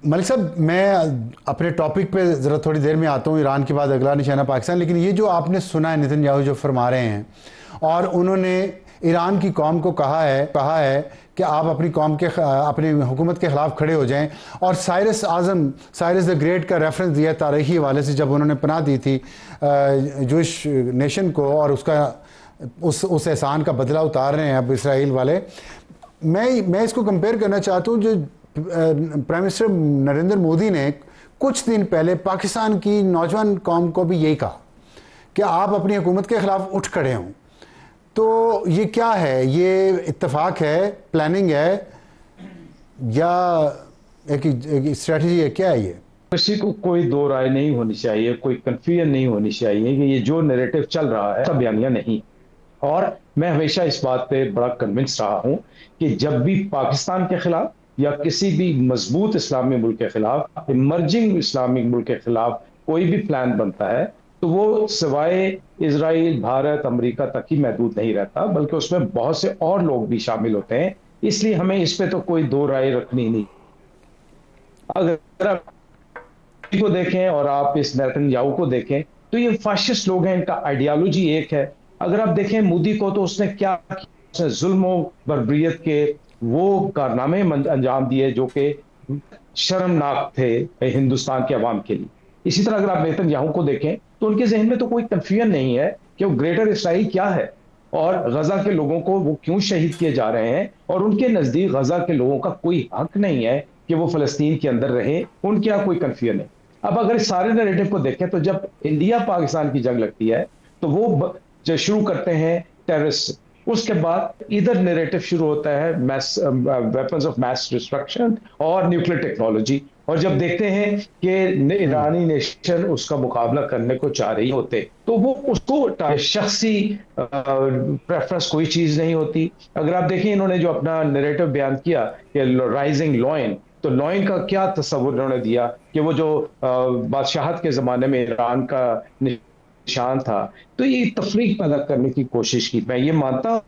मलिक साहब, मैं अपने टॉपिक पे ज़रा थोड़ी देर में आता हूँ। ईरान के बाद अगला निशाना पाकिस्तान। लेकिन ये जो आपने सुना है नेतन्याहू जो फरमा रहे हैं, और उन्होंने ईरान की कौम को कहा है कि आप अपनी कौम के अपनी हुकूमत के ख़िलाफ़ खड़े हो जाएं, और साइरस द ग्रेट का रेफरेंस दिया तारीख़ी हवाले से, जब उन्होंने पनाह दी थी जूश नेशन को, और उसका उस एहसान का बदला उतार रहे हैं अब इसराइल वाले। मैं इसको कंपेयर करना चाहता हूँ जो प्राइम मिनिस्टर नरेंद्र मोदी ने कुछ दिन पहले पाकिस्तान की नौजवान कौम को भी यही कहा कि आप अपनी हुकूमत के खिलाफ उठ खड़े हों। तो ये क्या है? ये इत्तेफाक है, प्लानिंग है, या एक स्ट्रेटजी है? क्या है ये? किसी को कोई दो राय नहीं होनी चाहिए, कोई कंफ्यूजन नहीं होनी चाहिए कि ये जो नैरेटिव चल रहा है सब बयानिया नहीं। और मैं हमेशा इस बात पे बड़ा कन्विंस रहा हूं कि जब भी पाकिस्तान के खिलाफ या किसी भी मजबूत इस्लामी मुल्क के खिलाफ, इमर्जिंग इस्लामिक मुल्क के खिलाफ कोई भी प्लान बनता है तो वो सिवाय इसराइल, भारत, अमेरिका तक ही महदूद नहीं रहता, बल्कि उसमें बहुत से और लोग भी शामिल होते हैं। इसलिए हमें इस पे तो कोई दो राय रखनी नहीं। अगर आप को देखें और आप इस नेतन्याहू को देखें तो ये फाशिस्ट लोग हैं, इनका आइडियोलॉजी एक है। अगर आप देखें मोदी को तो उसने क्या किया, उसने जुल्म और बर्बरियत के वो कारनामे अंजाम दिए जो कि शर्मनाक थे हिंदुस्तान के अवाम के लिए। इसी तरह अगर आप नेतन्याहू को देखें तो उनके जहन में तो कोई कंफ्यूजन नहीं है कि वो ग्रेटर इसराइल क्या है और गजा के लोगों को वो क्यों शहीद किए जा रहे हैं, और उनके नजदीक गजा के लोगों का कोई हक नहीं है कि वो फलस्तीन के अंदर रहे। उनके यहाँ कोई कंफ्यूजन है। अब अगर इस सारे नैरेटिव को देखें तो जब इंडिया पाकिस्तान की जंग लगती है तो वो जो शुरू करते हैं टेररिस्ट, उसके बाद इधर नैरेटिव शुरू होता है mass weapons of mass destruction और न्यूक्लियर टेक्नोलॉजी। और जब देखते हैं कि ईरानी नेशन उसका मुकाबला करने को चाह रही होते तो वो उसको शख्सी प्रेफरेंस कोई चीज नहीं होती। अगर आप देखें इन्होंने जो अपना नैरेटिव बयान किया कि राइजिंग लॉयन, तो लॉइन का क्या तस्वुर उन्होंने दिया कि वो जो बादशाहत के ज़माने में ईरान का निशान था। तो ये तफरीक पैदा करने की कोशिश की। मैं ये मानता हूँ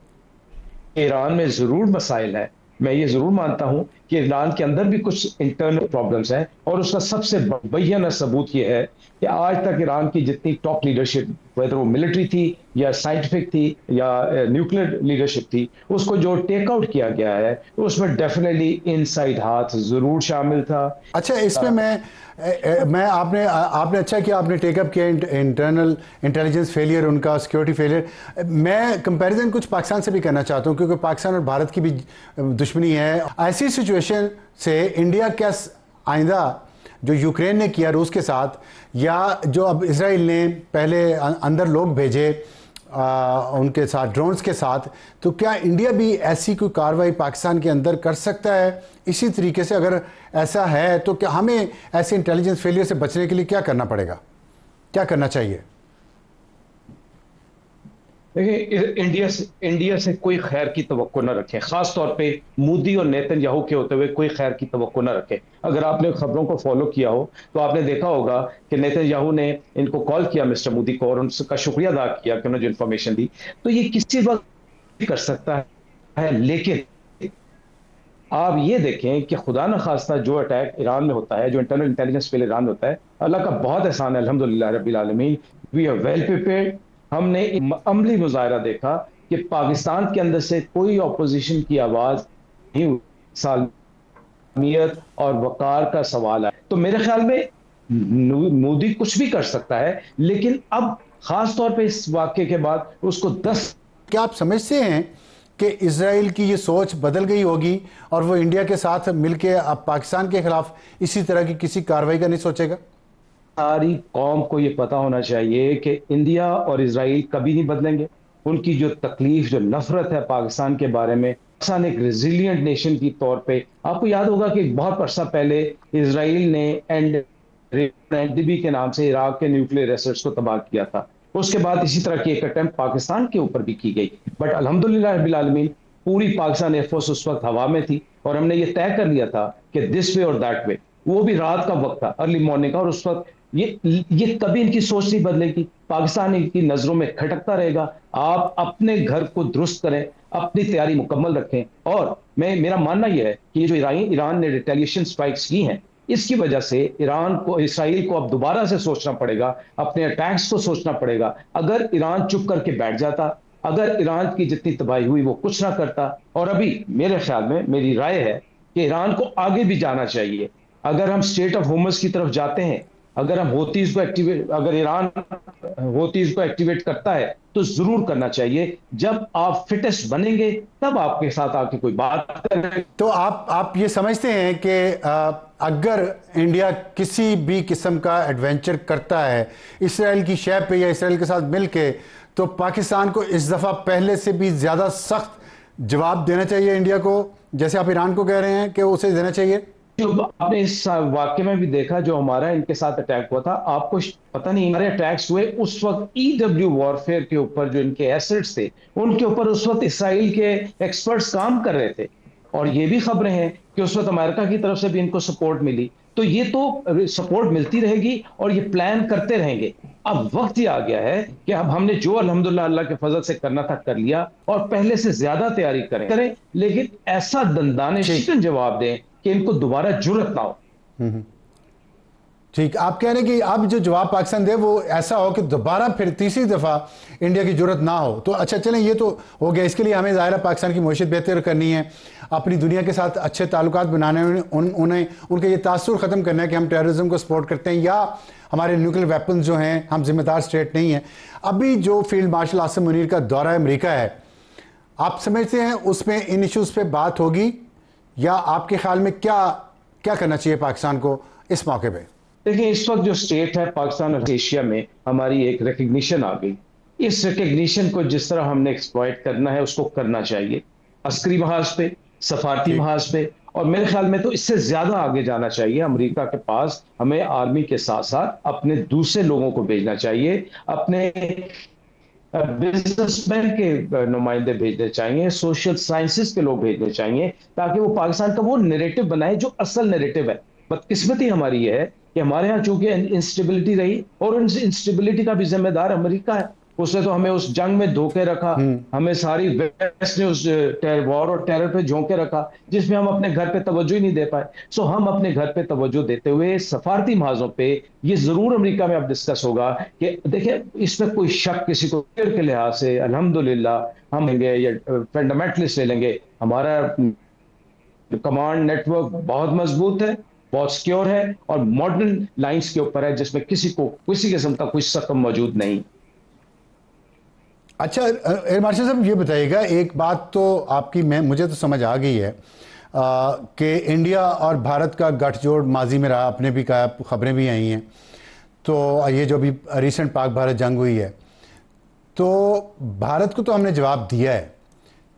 कि ईरान में ज़रूर मसाइल है, मैं ये ज़रूर मानता हूँ कि ईरान के अंदर भी कुछ इंटरनल प्रॉब्लम्स हैं, और उसका सबसे बैना सबूत ये है कि आज तक ईरान की जितनी टॉप लीडरशिप, वेदर वो मिलिट्री थी या साइंटिफिक थी या न्यूक्लियर लीडरशिप थी, उसको जो टेक आउट किया गया है उसमें डेफिनेटली इनसाइड हाथ जरूर शामिल था। अच्छा, इसमें मैं आपने आपने अच्छा किया, आपने टेकअप किया इंटरनल इंटेलिजेंस फेलियर, उनका सिक्योरिटी फेलियर। मैं कंपैरिजन कुछ पाकिस्तान से भी करना चाहता हूँ, क्योंकि पाकिस्तान और भारत की भी दुश्मनी है। ऐसी सिचुएशन से इंडिया क्या आइंदा जो यूक्रेन ने किया रूस के साथ, या जो अब इसराइल ने पहले अंदर लोग भेजे उनके साथ, ड्रोन्स के साथ, तो क्या इंडिया भी ऐसी कोई कार्रवाई पाकिस्तान के अंदर कर सकता है इसी तरीके से? अगर ऐसा है तो क्या हमें ऐसे इंटेलिजेंस फेलियर से बचने के लिए क्या करना पड़ेगा, क्या करना चाहिए? देखिए, इंडिया से कोई खैर की तवक्को न रखें, खास तौर पे मोदी और नेतन्याहू के होते हुए कोई खैर की तवक्को न रखें। अगर आपने खबरों को फॉलो किया हो तो आपने देखा होगा कि नेतन्याहू ने इनको कॉल किया, मिस्टर मोदी को, और उनका शुक्रिया अदा किया कि उन्होंने जो इन्फॉर्मेशन दी। तो ये किसी वक्त भी कर सकता है, लेकिन आप ये देखें कि खुदा न खास्ता जो अटैक ईरान में होता है, जो इंटरनल इंटेलिजेंस फेल ईरान में होता है, अल्लाह का बहुत एहसान है, अल्हम्दुलिल्लाह रब्बिल आलमीन, वी आर वेल प्रिपेयर्ड। हमने अमली मुजाहरा देखा कि पाकिस्तान के अंदर से कोई ऑपोजिशन की आवाज नहीं हुई। सालमियत और वकार का सवाल है, तो मेरे ख्याल में मोदी कुछ भी कर सकता है, लेकिन अब खास तौर पे इस वाक्य के बाद उसको 10। क्या आप समझते हैं कि इजराइल की ये सोच बदल गई होगी और वो इंडिया के साथ मिलकर अब पाकिस्तान के खिलाफ इसी तरह की किसी कार्रवाई का नहीं सोचेगा? सारी कौम को यह पता होना चाहिए कि इंडिया और इजराइल कभी नहीं बदलेंगे। उनकी जो तकलीफ, जो नफरत है पाकिस्तान के बारे में, पाकिस्तान एक रेजिलियंट नेशन की तौर पे, आपको याद होगा कि बहुत अरसा पहले इजराइल ने एनडीबी के नाम से इराक के न्यूक्लियर एसेट्स को तबाह किया था। उसके बाद इसी तरह की एक अटेम्प्ट पाकिस्तान के ऊपर भी की गई, बट अल्हम्दुलिल्लाह रब्बिल आलमीन पूरी पाकिस्तान एयरफोर्स उस वक्त हवा में थी, और हमने ये तय कर लिया था कि दिस वे और दैट वे। वो भी रात का वक्त था, अर्ली मॉर्निंग का, और उस वक्त ये कभी इनकी सोच नहीं बदलेगी। पाकिस्तान इनकी नजरों में खटकता रहेगा। आप अपने घर को दुरुस्त करें, अपनी तैयारी मुकम्मल रखें। और मेरा मानना यह है कि ये जो ईरान ने रिटेलिएशन स्ट्राइक्स की हैं, इसकी वजह से ईरान को, इसराइल को अब दोबारा से सोचना पड़ेगा, अपने अटैक्स को सोचना पड़ेगा। अगर ईरान चुप करके बैठ जाता, अगर ईरान की जितनी तबाही हुई वो कुछ ना करता, और अभी मेरे ख्याल में, मेरी राय है कि ईरान को आगे भी जाना चाहिए। अगर हम स्टेट ऑफ होमस की तरफ जाते हैं, अगर हम होतीज को एक्टिवेट, अगर ईरान होतीज को एक्टिवेट करता है तो जरूर करना चाहिए। जब आप फिटेस्ट बनेंगे तब आपके साथ आके कोई बात करें। तो आप ये समझते हैं कि अगर इंडिया किसी भी किस्म का एडवेंचर करता है इसराइल की शय पे या इसराइल के साथ मिलके, तो पाकिस्तान को इस दफ़ा पहले से भी ज़्यादा सख्त जवाब देना चाहिए इंडिया को, जैसे आप ईरान को कह रहे हैं कि उसे देना चाहिए? जो आपने इस वाक्य में भी देखा, जो हमारा इनके साथ अटैक हुआ था, आपको पता नहीं, हमारे अटैक्स हुए उस वक्त ईडब्ल्यू वॉरफेयर के ऊपर, जो इनके एसेट्स थे उनके ऊपर उस वक्त इसराइल के एक्सपर्ट्स काम कर रहे थे। और ये भी खबरें हैं कि उस वक्त अमेरिका की तरफ से भी इनको सपोर्ट मिली। तो ये तो सपोर्ट मिलती रहेगी और ये प्लान करते रहेंगे। अब वक्त ही आ गया है कि अब हमने जो अल्हम्दुलिल्लाह अल्लाह के फजल से करना था कर लिया, और पहले से ज्यादा तैयारी करें, लेकिन ऐसा दंदाने शिकन जवाब दें कि इनको दोबारा जुर्रत ना हो। ठीक, आप कह रहे हैं कि अब जो जवाब पाकिस्तान दे वो ऐसा हो कि दोबारा फिर तीसरी दफ़ा इंडिया की जरूरत ना हो। तो अच्छा चलें, ये तो हो गया। इसके लिए हमें ज़ाहिर पाकिस्तान की मईशत बेहतर करनी है, अपनी दुनिया के साथ अच्छे ताल्लुकात बनाने, उन्हें उनके ये तासुर ख़त्म करना है कि हम टेररिज्म को सपोर्ट करते हैं या हमारे न्यूक्लियर वेपन जो हैं हम जिम्मेदार स्टेट नहीं हैं। अभी जो फील्ड मार्शल आसिम मुनीर का दौरा अमरीका है, आप समझते हैं उसमें इन इशूज़ पे बात होगी, या आपके ख्याल में क्या क्या करना चाहिए पाकिस्तान को इस मौके पर? देखिए, इस वक्त जो स्टेट है पाकिस्तान और एशिया में, हमारी एक रिकग्निशन आ गई। इस रिकग्निशन को जिस तरह हमने एक्सप्लॉइट करना है उसको करना चाहिए, अस्करी महाज पे, सफारती महाज पे, और मेरे ख्याल में तो इससे ज्यादा आगे जाना चाहिए। अमेरिका के पास हमें आर्मी के साथ साथ अपने दूसरे लोगों को भेजना चाहिए, अपने बिजनेसमैन के नुमाइंदे भेजने चाहिए, सोशल साइंसेस के लोग भेजने चाहिए, ताकि वो पाकिस्तान का वो नैरेटिव बनाए जो असल नैरेटिव है। बदकिस्मती हमारी ये है कि हमारे यहाँ चूंकि इंस्टेबिलिटी रही, और उन इंस्टेबिलिटी का भी जिम्मेदार अमेरिका है। उसने तो हमें उस जंग में धोखे रखा, हमें सारी वेस्ट ने उस वॉर और टेरर पे झोंके रखा, जिसमें हम अपने घर पे तवज्जो ही नहीं दे पाए। सो हम अपने घर पे तवज्जो देते हुए सफारती महाजों पे ये जरूर अमेरिका में अब डिस्कस होगा कि देखिए, इसमें कोई शक किसी को के लिहाज से अल्हम्दुलिल्लाह हम लेंगे या फंडामेंटलिस्ट ले लेंगे, हमारा कमांड नेटवर्क बहुत मजबूत है, बहुत सिक्योर है, और मॉडर्न लाइंस के ऊपर है, जिसमें किसी को किसी किस्म का कोई सकम मौजूद नहीं। अच्छा एयर मार्शल साहब, ये बताइएगा, एक बात तो आपकी मुझे तो समझ आ गई है कि इंडिया और भारत का गठजोड़ माजी में रहा, आपने भी कहा, खबरें भी आई हैं। तो ये जो भी रिसेंट पाक भारत जंग हुई है, तो भारत को तो हमने जवाब दिया है,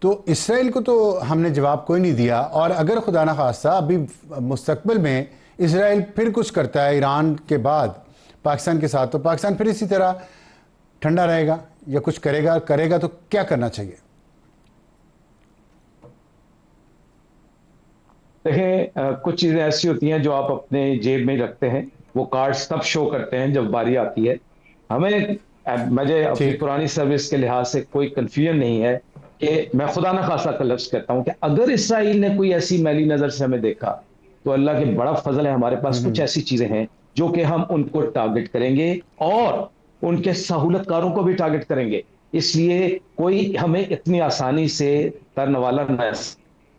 तो इसराइल को तो हमने जवाब कोई नहीं दिया। और अगर खुदा न खास्ता अभी मुस्तकबिल में इसराइल फिर कुछ करता है ईरान के बाद पाकिस्तान के साथ, तो पाकिस्तान फिर इसी तरह ठंडा रहेगा या कुछ करेगा तो क्या करना चाहिए? देखें, कुछ चीजें ऐसी होती हैं जो आप अपने जेब में रखते हैं, वो कार्ड्स तब शो करते हैं जब बारी आती है। हमें, मुझे अपनी पुरानी सर्विस के लिहाज से कोई कंफ्यूजन नहीं है कि मैं खुदा ना खासा का लफ्ज कहता हूं कि अगर इसराइल ने कोई ऐसी मैली नजर से हमें देखा, तो अल्लाह के बड़ा फजल है, हमारे पास कुछ ऐसी चीजें हैं जो कि हम उनको टारगेट करेंगे और उनके सहूलतकारों को भी टारगेट करेंगे। इसलिए कोई हमें इतनी आसानी से तरनवाला न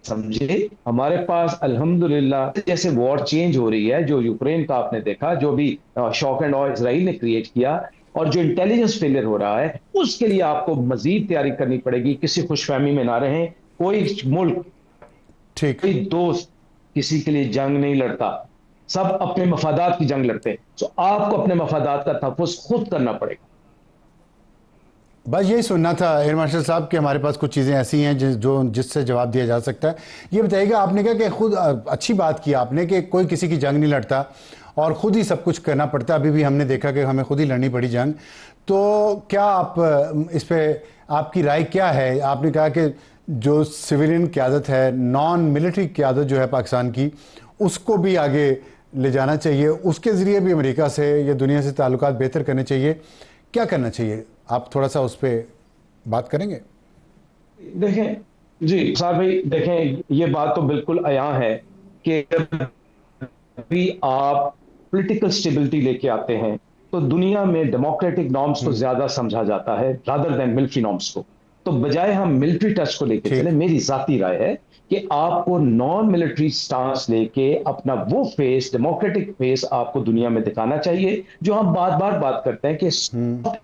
समझे। हमारे पास अल्हम्दुलिल्लाह जैसे वॉर चेंज हो रही है, जो यूक्रेन का आपने देखा, जो भी शॉक एंड ऑ इसराइल ने क्रिएट किया, और जो इंटेलिजेंस फेलियर हो रहा है, उसके लिए आपको मजीद तैयारी करनी पड़ेगी। किसी खुशफहमी में ना रहें। कोई मुल्क, कोई दोस्त किसी के लिए जंग नहीं लड़ता, सब अपने मफादात की जंग लड़ते हैं। तो आपको अपने मफादात का तहफ़्फ़ुज़ खुद करना पड़ेगा। बस यही सुनना था एयर मार्शल साहब कि हमारे पास कुछ चीज़ें ऐसी हैं जिससे जवाब दिया जा सकता है। ये बताइएगा, आपने कहा कि खुद, अच्छी बात की आपने कि कोई किसी की जंग नहीं लड़ता और ख़ुद ही सब कुछ करना पड़ता। अभी भी हमने देखा कि हमें खुद ही लड़नी पड़ी जंग। तो क्या आप इस पर, आपकी राय क्या है? आपने कहा कि जो सिविलियन क़यादत है, नॉन मिलिट्री क़यादत जो है पाकिस्तान की, उसको भी आगे ले जाना चाहिए, उसके ज़रिए भी अमेरिका से या दुनिया से ताल्लुकात बेहतर करने चाहिए। क्या करना चाहिए? आप थोड़ा सा उस पर बात करेंगे? देखें जी साहब भाई, देखें, ये बात तो बिल्कुल आया है कि भी आप पॉलिटिकल स्टेबिलिटी लेके आते हैं तो दुनिया में डेमोक्रेटिक नॉर्म्स को ज्यादा समझा जाता है रादर देन मिलिट्री नॉर्म्स को। तो बजाय हम मिलिट्री टच को लेके चले, ठीक। मेरी जाती राय है कि आपको नॉन मिलिट्री स्टांस लेके अपना वो फेस, डेमोक्रेटिक फेस आपको दुनिया में दिखाना चाहिए, जो हम बार बार बात करते हैं कि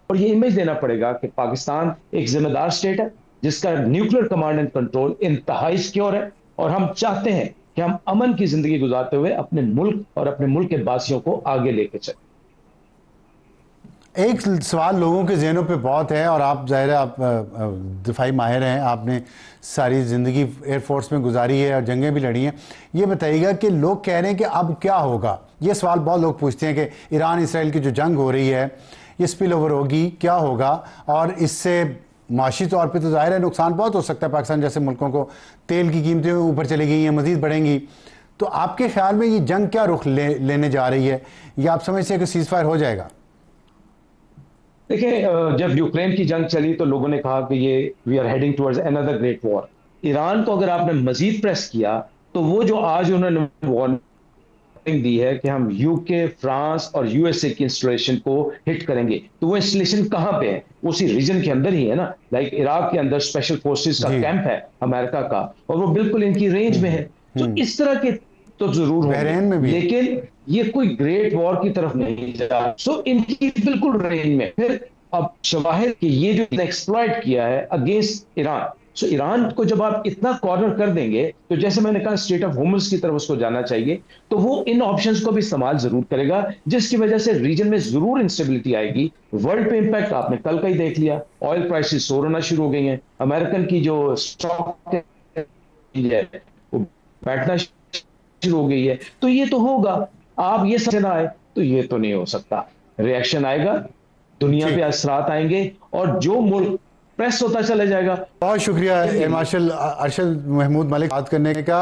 और ये इमेज देना पड़ेगा कि पाकिस्तान एक जिम्मेदार स्टेट है जिसका न्यूक्लियर कमांड एंड कंट्रोल इंतहाई सिक्योर है, और हम चाहते हैं कि हम अमन की जिंदगी गुजारते हुए अपने मुल्क और अपने मुल्क के वासियों को आगे लेके चलें। एक सवाल लोगों के जहनों पे बहुत है, और आप ज़ाहिर है आप दिफाई माहिर हैं, आपने सारी ज़िंदगी एयरफोर्स में गुजारी है और जंगें भी लड़ी हैं। ये बताइएगा कि लोग कह रहे हैं कि अब क्या होगा। ये सवाल बहुत लोग पूछते हैं कि ईरान इसराइल की जो जंग हो रही है ये स्पिल ओवर होगी, क्या होगा, और इससे माशी तौर पर तो ज़ाहिर है नुकसान बहुत हो सकता है। पाकिस्तान जैसे मुल्कों को तेल की कीमतें ऊपर चली गई हैं, मज़ीद बढ़ेंगी। तो आपके ख्याल में ये जंग क्या रुख लेने जा रही है, या आप समझते हैं कि सीज़ फायर हो जाएगा? देखिए, जब यूक्रेन की जंग चली तो लोगों ने कहा कि ये we are heading towards another great war. Iran को अगर आपने मजीद प्रेस किया तो वो जो आज उन्होंने वार्निंग दी है कि हम यूके, फ्रांस और यूएसए की इंस्टॉलेशन को हिट करेंगे, तो वो इंस्टॉलेशन कहां पे है? उसी रीजन के अंदर ही है ना। लाइक इराक के अंदर स्पेशल फोर्सेस का जी। कैंप है अमेरिका का, और वो बिल्कुल इनकी रेंज में है। तो इस तरह के तो जरूर होंगे, बहरीन में भी है। लेकिन ये कोई ग्रेट वॉर की तरफ नहीं जा। सो इनकी बिल्कुल रेंज में। फिर अब शवाहिद कि ये जो एक्सप्लॉइट किया है अगेंस्ट ईरान, सो ईरान को जब आप इतना कॉर्नर कर देंगे तो जैसे मैंने कहा स्टेट ऑफ होमस की तरफ उसको जाना चाहिए, तो वो इन ऑप्शंस को भी इस्तेमाल जरूर करेगा, जिसकी वजह से रीजन में जरूर इंस्टेबिलिटी आएगी। वर्ल्ड पे इंपैक्ट आपने कल का ही देख लिया, ऑयल प्राइसेस सोर होना शुरू हो गई हैं, अमेरिकन की जो स्टॉक है वो बैठना शुरू हो गई है। तो ये तो होगा, आप ये समझना है तो ये तो नहीं हो सकता। रिएक्शन आएगा, दुनिया पे ठीक। असरात आएंगे, और जो मुल्क प्रेस होता चला जाएगा। बहुत शुक्रिया एयर मार्शल अरशद महमूद मलिक बात करने का।